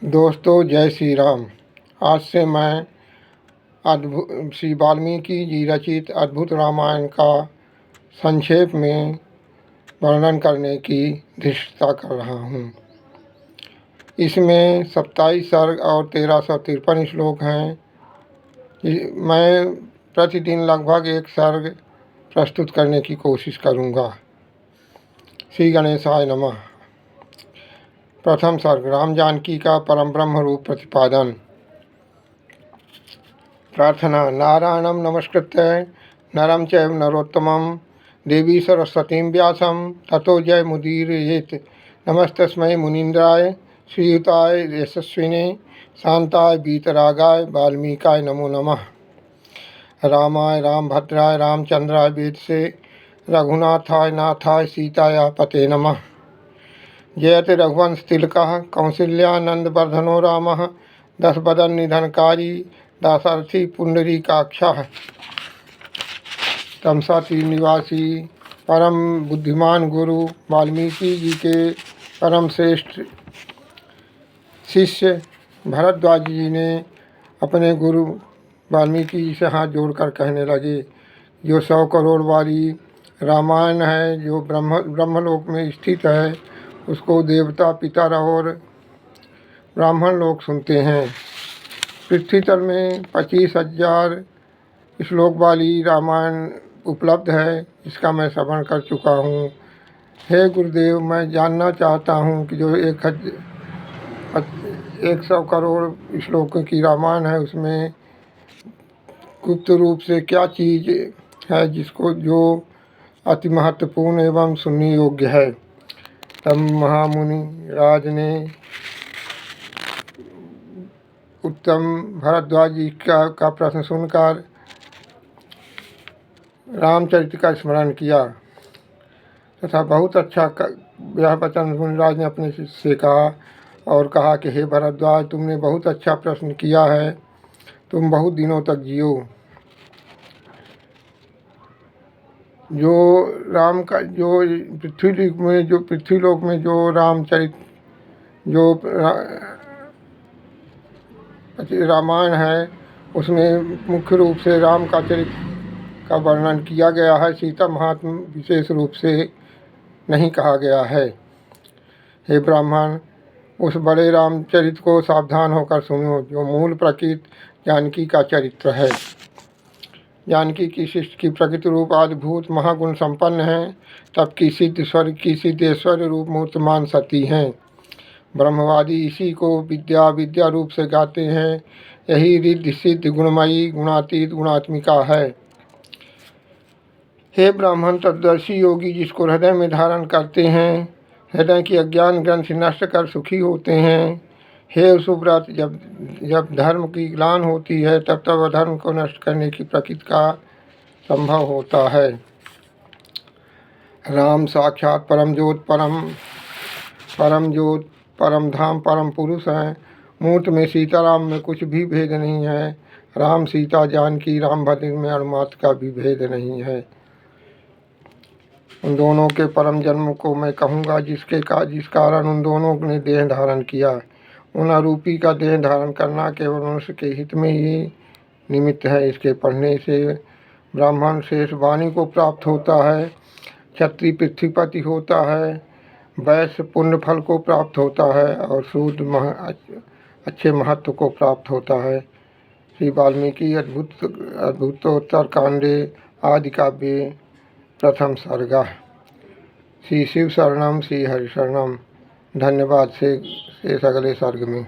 दोस्तों, जय श्री राम। आज से मैं श्री वाल्मीकि जी रचित अद्भुत रामायण का संक्षेप में वर्णन करने की धृष्टता कर रहा हूँ। इसमें 27 सर्ग और 1353 श्लोक हैं। मैं प्रतिदिन लगभग एक सर्ग प्रस्तुत करने की कोशिश करूँगा। श्री गणेशाय नमः। प्रथम सर्ग, राम जानकी का परम ब्रह्म रूप प्रतिपादन। प्रार्थना। नारायणं नमस्कृत्य नरं चैव नरोत्तमं देवी सरस्वतीं व्यासं ततो जय मुदीरयेत्। नमस्तस्मै मुनीन्द्राय श्रीयुताय यशस्विने शांताय वीतरागाय वाल्मीकाय नमो नमः। रामाय रामभद्राय रामचंद्राय वेदसे रघुनाथाय नाथाय सीताया पते नमः। जयति रघुवंश तिलकः कौसल्यानंदवर्धनो रामः दशवदन निधनकारी दासार्थी पुंडरीकाक्षः। तमसा तीर निवासी परम बुद्धिमान गुरु वाल्मीकि जी के परम श्रेष्ठ शिष्य भरद्वाज जी ने अपने गुरु वाल्मीकि जी से हाथ जोड़कर कहने लगे, जो 100 करोड़ वाली रामायण है, जो ब्रह्मलोक में स्थित है, उसको देवता, पितर और ब्राह्मण लोग सुनते हैं। पृथ्वी तल में 25,000 श्लोक वाली रामायण उपलब्ध है, इसका मैं श्रवण कर चुका हूँ। हे गुरुदेव, मैं जानना चाहता हूँ कि जो 100 करोड़ श्लोकों की रामायण है, उसमें गुप्त रूप से क्या चीज़ है जो अति महत्वपूर्ण एवं सुनने योग्य है। तब महामुनि राज ने उत्तम भरद्वाज जी का प्रश्न सुनकर रामचरित्र का स्मरण किया तथा बहुत अच्छा यह वचन मुनिराज ने अपने शिष्य से कहा और कहा कि हे भरद्वाज, तुमने बहुत अच्छा प्रश्न किया है, तुम बहुत दिनों तक जियो। जो राम का जो पृथ्वीलोक में जो रामचरित जो रामायण है, उसमें मुख्य रूप से राम का चरित्र का वर्णन किया गया है। सीता महात्म विशेष रूप से नहीं कहा गया है। हे ब्राह्मण, उस बड़े रामचरित्र को सावधान होकर सुनो, जो मूल प्रकृत जानकी का चरित्र है। जानकी की शिष्ट की प्रकृति रूप अद्भुत महागुण संपन्न है, तब की सिद्ध स्वर्ग की सिद्धेश्वर रूप मूर्तमान सती हैं। ब्रह्मवादी इसी को विद्या रूप से गाते हैं। यही रिद्धि सिद्ध गुणमयी गुणातीत गुणात्मिका है। हे ब्राह्मण, तत्वदर्शी योगी जिसको हृदय में धारण करते हैं, हृदय की अज्ञान ग्रंथि नष्ट कर सुखी होते हैं। हे सुव्रत, जब धर्म की ग्लानि होती है, तब अधर्म को नष्ट करने की प्रकृति का संभव होता है। राम साक्षात परम ज्योत परम धाम परम पुरुष हैं। मूर्त में सीताराम में कुछ भी भेद नहीं है। राम सीता जानकी रामभद्र में अनुमात्र का भी भेद नहीं है। उन दोनों के परम जन्म को मैं कहूँगा, जिस कारण उन दोनों ने देह धारण किया। उन आरूपी का देह धारण करना केवल मनुष्य के हित में ही निमित्त है। इसके पढ़ने से ब्राह्मण शेष वाणी को प्राप्त होता है, क्षत्रिय पृथ्वीपति होता है, वैश्य पुण्य फल को प्राप्त होता है और शूद्र अच्छे महत्व को प्राप्त होता है। श्री वाल्मीकि अद्भुतोत्तर कांडे आदि काव्ये प्रथम सर्ग। श्री शिव शरणम श्री हरि शरणम। धन्यवाद। से अगले सर्ग में।